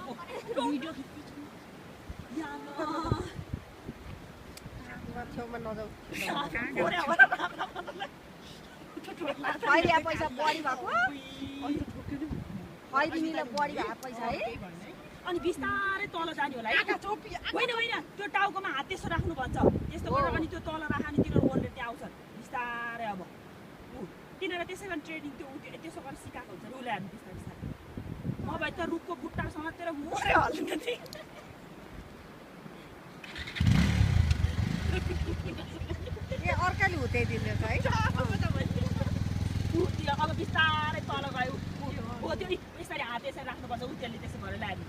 video छेउमा नजाऊ पैसा बढी भएको खैदिनीलाई बढी भएको पैसा है अनि बिस्तारै तल जाने होला है होइन होइन त्यो टाउकोमा हात त्यसो राख्नु भन्छ यस्तो गरेर अनि त्यो तल राख अनि तिनीहरू ओल्डेर त्यहाँ आउँछन् बिस्तारै अब तिनीहरूलाई त्यसै गरी ट्रेनिङ त्यो त्यसो गरेर सिकाएको हुन्छ उसले हामी बिस्तारै बिस्तारै नभए त रुखको बुट्टा समातेर मोरे हाल्नु थिएँ अर्काले हुत्याइदिने है अब बिस्तारै तल गयो हो त्यो यसरी हात यसरी राख्नुपर्छ उ त्यसले त्यसो गरेर ल्यायो